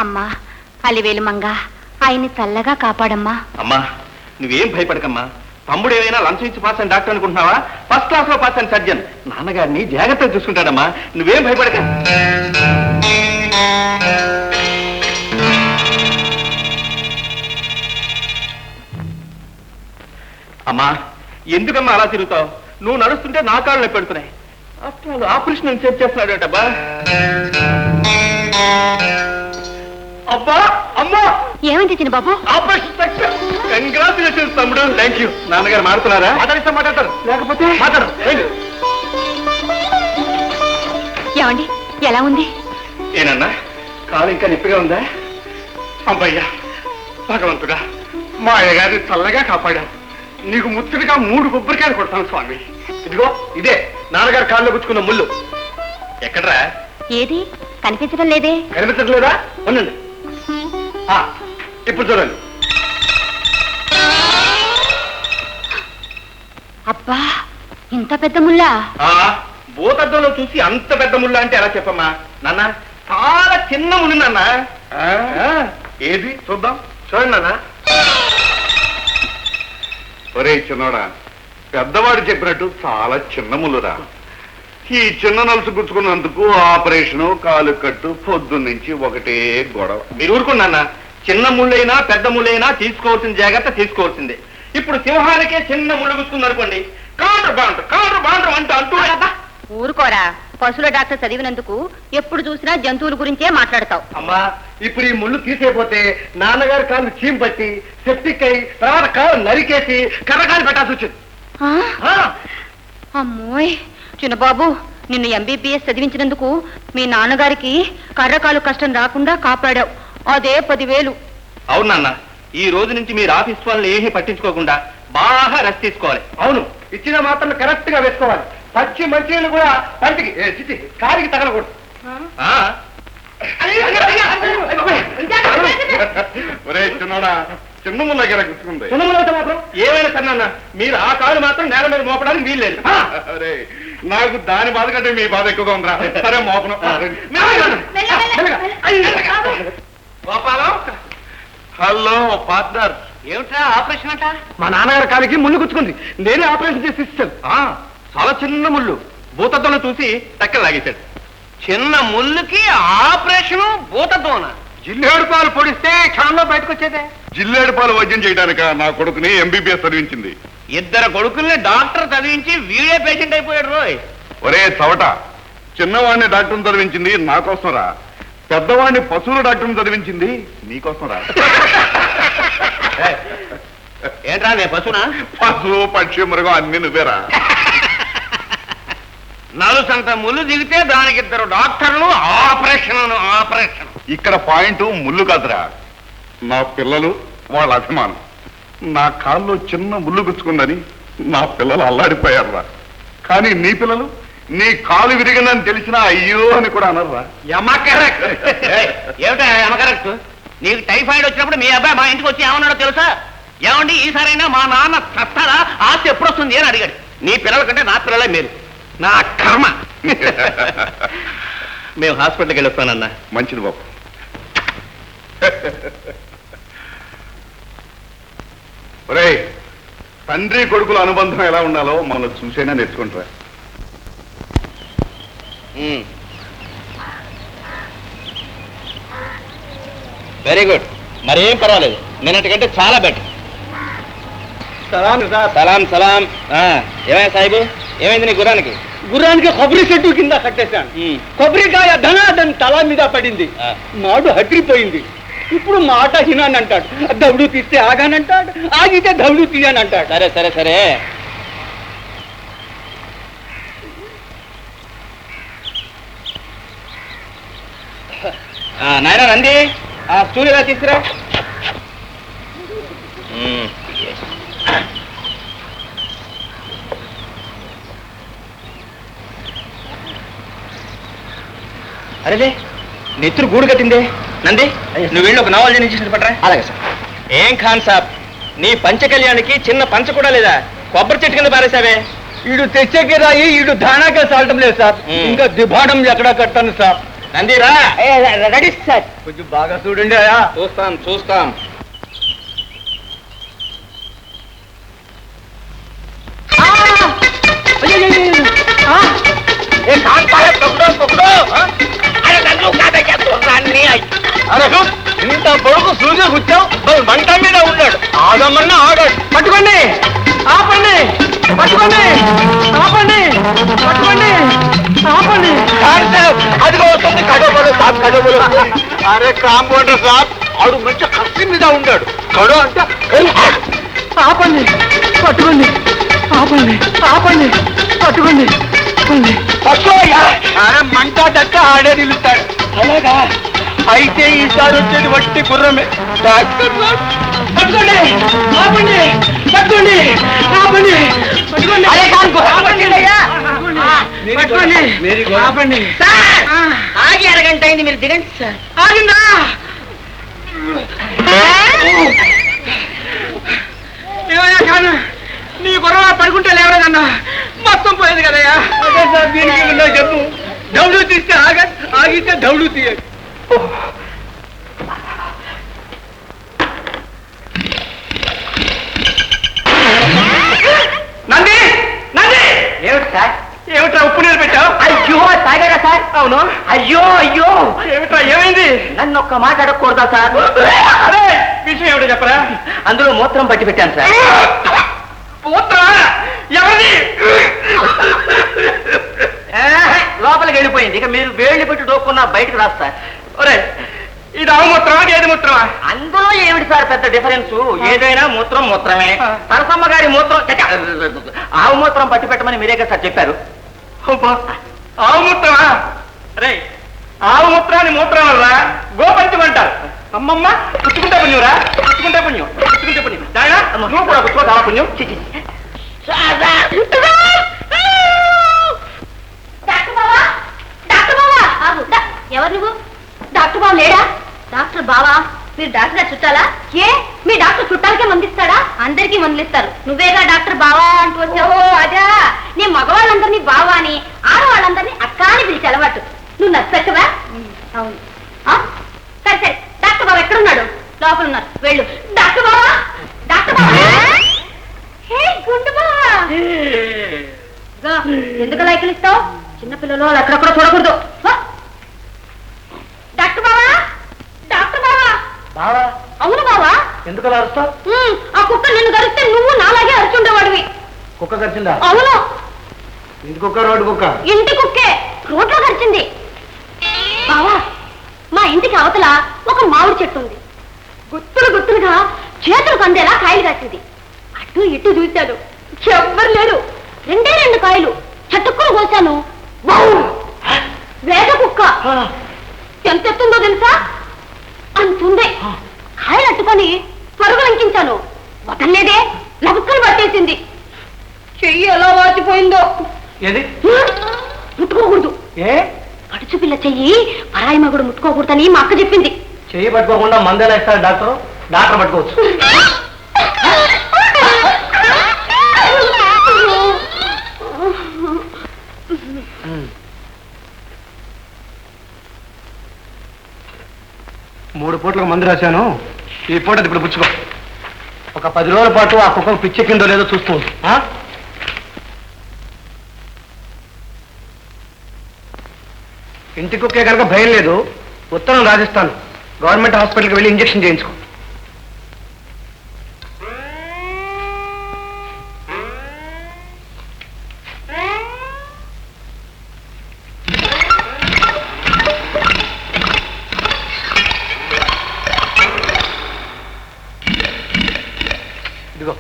అమ్మా అలివేలు మంగ ఆయన్ని చల్లగా కాపాడమ్మా. అమ్మా నువ్వేం భయపడకమ్మా. తమ్ముడు ఏమైనా లంచం ఇచ్చి పాస్ అని డాక్టర్ అనుకుంటున్నావా? ఫస్ట్ క్లాస్ లో పాస్ అని సర్జన్. నాన్నగారిని జాగ్రత్తగా చూసుకుంటాడమ్మా, నువ్వేం భయపడక. అమ్మా ఎందుకమ్మా అలా తిరుగుతావు? నువ్వు నడుస్తుంటే నా కాళ్ళు నొప్పి పెడుతున్నాయి. ఆపరేషన్ సేవ్ చేస్తున్నాడు అబ్బా. అబ్బా అమ్మా ఏమైంది చిన్న బాబు? Operation success. కంగ్రాచులేషన్స్ తమ్ముడు. Thank you. నాన్నగారు మాట్లాడుతున్నారా? మాట్లాడతారు, లేకపోతే మాట్లాడు. ఏమండి ఎలా ఉంది? ఏనన్నా కాలు ఇంకా నొప్పిగా ఉందా? అబ్బయ్యా భగవంతుడా, మా అయ్యగారిని చల్లగా కాపాడావు. నీకు ముచ్చటగా 3 కొబ్బరికాయలు కొడతాను స్వామి. ఇదిగో ఇదే నాన్నగారు కాళ్ళు గుచ్చుకున్న ముళ్ళు. ఎక్కడరా? ఏది కనిపించడం లేదే. కనిపించడం లేదా? ఉండండి, ఇప్పుడు చూడండి. అబ్బా ఇంత పెద్ద ముల్లా? భూతద్దంలో చూసి అంత పెద్ద ముళ్ళ అంటే ఎలా చెప్పమ్మా? నాన్న చాలా చిన్న ముళ్ళు నాన్న. ఏది చూద్దాం. చూడండి నాన్న. ఒరే చిన్నోడా, పెద్దవాడు చెప్పినట్టు చాలా చిన్న ముళ్ళురా. ఈ చిన్న నలుసు గుచ్చుకున్నందుకు ఆపరేషను, కాలు కట్టు, పొద్దున్నుంచి ఒకటే గొడవ. మీరు ఊరుకున్నా. చిన్న ముళ్ళైనా పెద్ద ముళ్ళైనా తీసుకోవాల్సిన జాగ్రత్త తీసుకోవాల్సిందే. ఇప్పుడు సింహానికే చిన్న ముళ్ళు గుచ్చుకుంది అనుకోండి, కాండ్రు బాండ్రు అంటూ ఊరుకోరా. పశువుల డాక్టర్ చదివినందుకు ఎప్పుడు చూసినా జంతువుల గురించే మాట్లాడతావు. అమ్మా ఇప్పుడు ఈ ముళ్ళు తీసేపోతే నాన్నగారి కాళ్ళు చీమ్ పట్టి సెప్టిక్ అయి తర్వాత కాలు నరికేసి కర్రకాలు పెట్టాల్సి వచ్చింది. అమ్మోయ్ చిన్నబాబు, నిన్ను MBBS చదివించినందుకు మీ నాన్నగారికి కర్రకాలు కష్టం రాకుండా కాపాడావు. అదే 10,000. అవును నాన్న, ఈ రోజు నుంచి మీరు ఆఫీస్ వాళ్ళని ఏమీ పట్టించుకోకుండా బాగా రెస్ట్ తీసుకోవాలి. అవును, ఇచ్చిన మాత్రం కరెక్ట్ గా వేసుకోవాలి. పచ్చి మంచినీళ్ళు కూడా పంటికి కాలికి తగలకూడదు. ఒరే చిన్నోడా, చిన్న ముళ్ళ దగ్గర గుచ్చుకుంది. చిన్నములైతే మాత్రం ఏమైనా సరే నాన్న, మీరు ఆ కాలు మాత్రం నేల మీద మోపడానికి వీల్లేదు. అరే నాకు దాని బాధ కంటే మీ బాధ ఎక్కువగా ఉందిరా. సరే మోపను. గోపాలం, హలో పార్ట్నర్. ఏమిట్రా ఆపరేషన్ అంట? మా నాన్నగారి కాలికి ముళ్ళు గుచ్చుకుంది. నేనే ఆపరేషన్ చేసి ఇస్తాను. చాలా చిన్న ముళ్ళు. భూతత్వంలో చూసి టక్కలు లాగేశాడు. చిన్న ముళ్ళుకి ఆపరేషన్ భూతత్వం? జిల్లేడు పాలు పొడిస్తే క్షణంలో బయటకు వచ్చేదే. జిల్లేడు పాలు వైద్యం చేయడానిక నా కొడుకుని MBBS చదివించింది. 2 కొడుకుల్ని డాక్టర్ చదివించి వీడే పేషెంట్ అయిపోయాడు రోయ్. ఒరే చవట, చిన్నవాడిని డాక్టర్ని చదివించింది నా కోసం రా. పెద్దవాడిని పశువుల డాక్టర్ని చదివించింది నీకోసం రా. ఏంట్రా నే పశువునా? పశువు, పక్షి, మృగం అన్ని నువ్వేరా. నలుసంత ముళ్ళు దిగితే దానికి 2 డాక్టర్లు, ఆపరేషన్. ఇక్కడ పాయింట్ ముళ్ళు కాదురా, నా పిల్లలు, వాళ్ళ అభిమానం. నా కాల్లో చిన్న ముళ్ళు గుచ్చుకుందని నా పిల్లలు అల్లాడిపోయారురా. కానీ నీ పిల్లలు నీ కాలు విరిగిందని తెలిసినా అయ్యో అని కూడా అనర్రా. ఏమిటా కరెక్ట్? నీకు టైఫాయిడ్ వచ్చినప్పుడు మీ అబ్బాయి మా ఇంటికి వచ్చి ఏమన్నాడో తెలుసా? ఏమండి ఈసారైనా మా నాన్న చస్తాడా, ఆస్తి ఎప్పుడు వస్తుంది అని అడిగాడు. నీ పిల్లల కంటే నా పిల్లలే మీరు. నా కర్మ. మేము హాస్పిటల్కి వెళ్ళొస్తానన్నా. మంచిది బాబు. ఒరే, తండ్రి కొడుకుల అనుబంధం ఎలా ఉండాలో మనం చూసైనా నేర్చుకుంటారా. Very good. మరేం పర్వాలేదు, నిన్నటికంటే చాలా బెటర్. సలాం. ఏమైనా సాహిబు, ఏమైంది నీ గుర్రానికి? గుర్రానికి కొబ్బరి చెట్టు కింద కట్టేశాను. కొబ్బరికాయ ధనాధన్ తల మీద పడింది. మాడు హట్టిపోయింది. ఇప్పుడు మాట హినానంటాడు. దౌడు తీస్తే ఆగానంటాడు, ఆగితే దౌడు తీయనంటాడు. సరే నాయన నంది, ఆ స్టూల్ ఎలా తీసుకురా. అరేలే, నెత్తురు గూడు కట్టిందే. నంది, నువ్వు వెళ్ళి ఒక నావల్ జనించేసి పట్టరా. అలాగే సార్. ఏం ఖాన్ సాబ్, నీ పంచకళ్యాణికి చిన్న పంచ కూడా లేదా? కొబ్బరి చెట్టు కింద పారేసావే. ఈడు తెచ్చేకి రాయి, ఈడు ధానాకే సాలటం లేదు సార్. ఇంకా దిబాడం ఎక్కడా కట్టాను సార్. నందిరా రెడీ సార్ కొంచెం బాగా చూడండి అయ్యా చూస్తాం ఇంత పొడుగు సూర్య కూర్చాం మంట మీద ఉన్నాడు ఆగమన్నా ఆగాడు పట్టుకోండి ఆపండి పట్టుకోండి ఆపండి పట్టుకోండి ఆపండి అది వస్తుంది కడవలు సాబ్ కడవలు అరే కాంపౌండర్ సాబ్ ఆడు మంచి కసి మీద ఉన్నాడు కడవ అంటే ఆపండి పట్టుకోండి ఆపండి ఆపండి పట్టుకోండి అరే మంట దక్క ఆడే నిలుస్తాడు అలాగా అయితే ఈసారి వచ్చేది వట్టి గుర్రమే డాక్టర్ పట్టుకోండి ఆపండి పట్టుకోండి ఆపండి పట్టుకోండి ఆపండి ఆగి అరగంట అయింది మీరు దిగండి సార్ ఆగిందా ఏమయ్యా కాను నీ గొడవ పడుకుంటే లేవలేదన్నా మొత్తం పోయేది కదయ్యా అదే సార్ దీనికి ఉన్నా చెప్పు దౌడు తీస్తే ఆగితే దౌడు తీయదు నంది నంది ఏమిటి సార్ ఏమిట్రా ఉప్పు నీళ్ళు పెట్టావు అయ్యో తాగారా సార్ అవును అయ్యో అయ్యో ఏమిట్రా ఏమైంది నన్ను ఒక్క మాట అడగకూడదా సార్ అరే విషయం ఏమిటో చెప్పరా అందులో మూత్రం పట్టి పెట్టాను సార్ పోతారా ఎవరిది లోపలికి వెళ్ళిపోయింది ఇక మీరు వేళ్ళు పెట్టి డోక్కున్నా బయటకు రాస్తారు ఒరే ఇది ఆవు మూత్రమా ఏది మూత్రమా అందులో ఏమిటి సార్ పెద్ద డిఫరెన్స్ ఏదైనా మూత్రం మూత్రమే సరసమ్మ గారి మూత్రం ఆవు మూత్రం పట్టి పెట్టమని మీరే కదా సార్ చెప్పారు ఆవు మూత్రమా రే ఆవు మూత్రాన్ని మూత్రం వల్ల గోపంచం అంటారు అమ్మమ్మ పుచ్చుకుంటే పుణ్యురా పుచ్చుకుంటే పుణ్యం పుచ్చుకుంటే పుణ్యం దాయనా నువ్వు కూడా పుచ్చుకో ఆ పుణ్యం ఎవరు నువ్వు డాక్టర్ బాబు లేడా డాక్టర్ బావా మీరు డాక్టర్ గారు చుట్టాలా ఏ మీ డాక్టర్ చుట్టాలకే మందిస్తాడా అందరికీ మందులిస్తారు నువ్వేగా డాక్టర్ బావా అంటూ వచ్చావు అదా నేను మగవాళ్ళందరినీ బావా అని ఆడవాళ్ళందరినీ అక్క అని పిలిచి అలవాటు నువ్వు నచ్చవా అవును సరే సరే డాక్టర్ బాబు ఎక్కడున్నాడు లోపల ఉన్నారు వెళ్ళు డాక్టర్ బావా డాక్టర్ బావా గుండు బావా ఎందుకు లైకులు ఇస్తావు చిన్నపిల్లలు ఎక్కడెక్కడ చూడకూడదు డాక్టర్ బావా డాక్టర్ బావా బావా అవును బావా ఎందుకు అలా అరుస్తావు ఆ కుక్క నిన్ను గరిస్తే నువ్వు నాలాగే అరుచుండేవాడివి కుక్క కరిచిందా అవును ఇంటి కుక్క రోడ్డు కుక్క ఇంటి కుక్కే రోడ్లో గరిచింది బావా మా ఇంటికి అవతల ఒక మామిడి చెట్టు ఉంది గుత్తులు గుత్తులుగా చేతులు కందేలా కాయలు కాసింది అటు ఇటు చూశాడు ఎవ్వరు లేరు రెండే రెండు కాయలు చటుక్కులు కోసాను వేద కుక్క ఎంత ఎత్తుందో తెలుసా అంతుంది కాయలు అట్టుకొని పరుగు లంకించాను వదల్లేదే లబుక్కలు పట్టేసింది చెయ్యి ఎలా వాచిపోయిందో ఏది ముట్టుకోకూడదు ఏ పడుచు పిల్ల చెయ్యి పరాయి మగుడు ముట్టుకోకూడదని మా అక్క చెప్పింది చెయ్యి పట్టుకోకుండా మందేలా ఇస్తారు డాక్టర్ పట్టుకోవచ్చు 3 పూటలకు మందు రాశాను. ఈ పూట ఇప్పుడు పుచ్చుకో. ఒక 10 రోజుల పాటు ఆ కుక్కకు పిచ్చెక్కిందో లేదో చూస్తూ ఉండు. ఇంటి కుక్కే కనుక భయం లేదు. ఉత్తరం రాజస్థాన్ గవర్నమెంట్ హాస్పిటల్కి వెళ్ళి ఇంజక్షన్ చేయించుకో. ఇదిగో.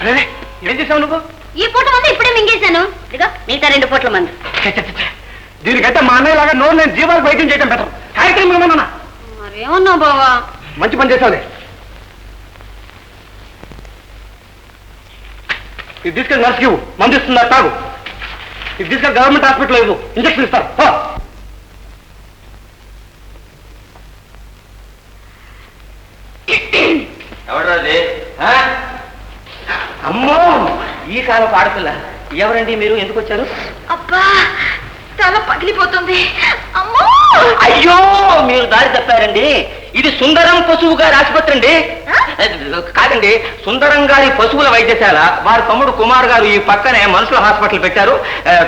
అరే ఏం చేసావు నువ్వు? ఈ పూట మంది ఇప్పుడే మింగేశాను. ఇదిగో మిగతా 2 పూట్ల మంది. దీనికంటే మా అన్నయ్య లాగా నోరు నేను జీవాలకు వైద్యం చేయడం బెటర్. కార్యక్రమం ఏమన్నా మరేమన్నా బావా? మంచి పని చేసావులే. ఇది తీసుకెళ్ళి నర్సుకి ఇవ్వు, మందు ఇస్తుందా తాగు. ఇది తీసుకెళ్ళి గవర్నమెంట్ హాస్పిటల్ ఇవ్వు, ఇంజక్షన్ ఇస్తారు. ఎవరండి? అమ్మో, ఈ కాలం ఆడపిల్ల. ఎవరండి మీరు? ఎందుకు వచ్చారు? అబ్బా తల పగిలిపోతుంది. అమ్మో! అయ్యో మీరు దారి తప్పారండి. ఇది సుందరం పశువు గారి ఆసుపత్రి అండి. కాదండి, సుందరం గారి పశువుల వైద్యశాల. వారి తమ్ముడు కుమార్ గారు ఈ పక్కనే మనుషుల హాస్పిటల్ పెట్టారు.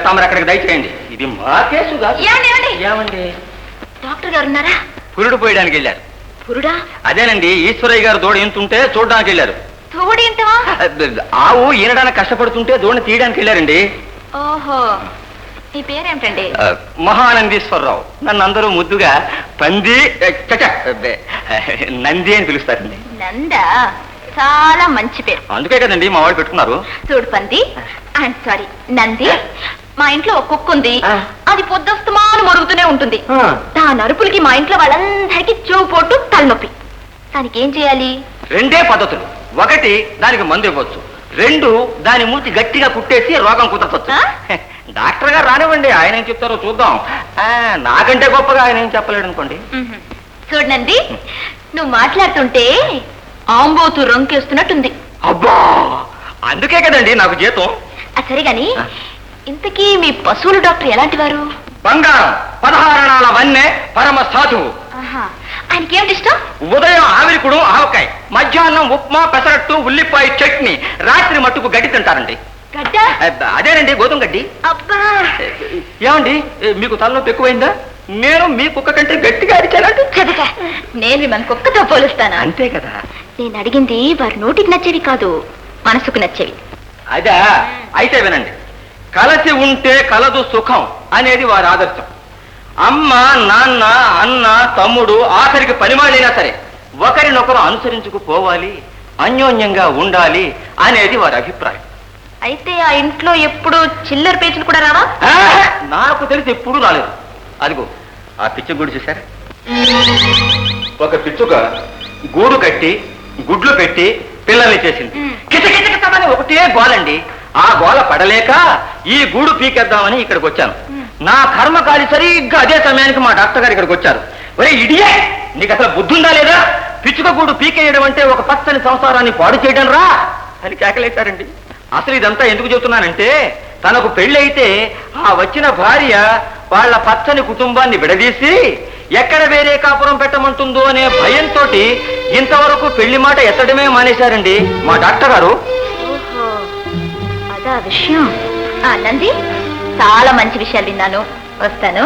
తమరు అక్కడికి దయచేయండి. ఇది మా కేసు కాదు. ఏమండి? డాక్టర్ గారు ఉన్నారా? పురుడు పోయడానికి వెళ్ళారు. పురుడా? అదేనండి, ఈశ్వరయ్య గారు దూడ ఎంతుంటే చూడడానికి వెళ్ళారు. తోడేంటవా? ఆవు ఈనడానికి కష్టపడుతుంటే దూడని తీయడానికి వెళ్ళారండి. ఓహో, నీ పేరేమిటండి? మహానందీశ్వరరావు. నన్ను అందరూ ముద్దుగా పంది నంది అని పిలుస్తారండి. నందా? చాలా మంచి పేరు. అందుకే కదండి మా వాళ్ళు పెట్టుకున్నారు. చూడు పంది, అండ్ సారీ నంది, మా ఇంట్లో ఒక కుక్క ఉంది. అది పొద్దుస్తమాను మరుగుతూనే ఉంటుంది. దాని అరుపులకి మా ఇంట్లో వాళ్ళందరికీ చెవు పోటు, తలనొప్పి. దానికి ఏం చేయాలి? రెండే పద్ధతులు. ఒకటి, దానికి మందు ఇవ్వచ్చు. రెండు, దాని మూతి గట్టిగా కుట్టేసి రోగం కుదరవచ్చు. డాక్టర్ గారు రానివ్వండి, ఆయన ఏం చెప్తారో చూద్దాం. నాకంటే గొప్పగా ఆయన ఏం చెప్పలేడు అనుకోండి. చూడండి, నువ్వు మాట్లాడుతుంటే ఆంబోతు రొంకేస్తున్నట్టుంది. అబ్బా, అందుకే కదండి నాకు జీతం. సరే గాని, ఇంతకీ మీ పశువుల డాక్టర్ ఎలాంటి వారు? బంగారం, 16 అణాల వన్నె, పరమ సాధువు. ఆయనకి ఏమిటి ఇష్టం? ఉదయం ఆవిరికుడు ఆవకాయ, మధ్యాహ్నం ఉప్మా, పెసరట్టు, ఉల్లిపాయ చట్నీ, రాత్రి మట్టుకు గడ్డి తింటారండి. గడ్డ? అదేనండి, గోధుమ గడ్డి. అబ్బా, ఏమండి, మీకు తలనొప్పి ఎక్కువైందా? నేను మీ కుక్క కంటే గట్టిగా అరిచానంటే చదువుతా. నేను మిమ్మల్ని కుక్కతో పోలుస్తాను. అంతే కదా. నేను అడిగింది వారి నోటికి నచ్చేవి కాదు, మనసుకు నచ్చేవి. అదా? అయితే వినండి. కలసి ఉంటే కలదు సుఖం అనేది వారి ఆదర్శం. అమ్మ, నాన్న, అన్న, తమ్ముడు, ఆఖరికి పనివాళ్ళైనా సరే ఒకరినొకరు అనుసరించుకుపోవాలి, అన్యోన్యంగా ఉండాలి అనేది వారి అభిప్రాయం. అయితే ఆ ఇంట్లో ఎప్పుడు చిల్లర పేచులు కూడా రావా? నాకు తెలిసి ఎప్పుడూ రాలేదు. అదిగో ఆ పిచ్చుక గూడు చూసారా? ఒక పిచ్చుక గూడు కట్టి గుడ్లు పెట్టి పిల్లల్ని చేసింది. కిచకిచకిచమని ఒకటే గోలండి. ఆ గోల పడలేక ఈ గూడు పీకేద్దామని ఇక్కడికి వచ్చాను. నా కర్మకాలి సరిగ్గా అదే సమయానికి మా డాక్టర్ గారు ఇక్కడికి వచ్చారు. ఒరే ఇడియే, నీకు అసలు బుద్ధుందా లేదా? పిచ్చుక గూడు పీకేయడం అంటే ఒక పచ్చని సంసారాన్ని పాడు చేయడం రా అని కేకలేశారండి. అసలు ఇదంతా ఎందుకు చెబుతున్నానంటే, తనకు పెళ్ళైతే ఆ వచ్చిన భార్య వాళ్ళ పచ్చని కుటుంబాన్ని విడదీసి ఎక్కడ వేరే కాపురం పెట్టమంటుందో అనే భయంతో ఇంతవరకు పెళ్లి మాట ఎత్తడమే మానేశారండి మా డాక్టర్ గారు. ఓహో, అదా విషయం. నంది, చాలా మంచి విషయాలు విన్నాను. వస్తాను.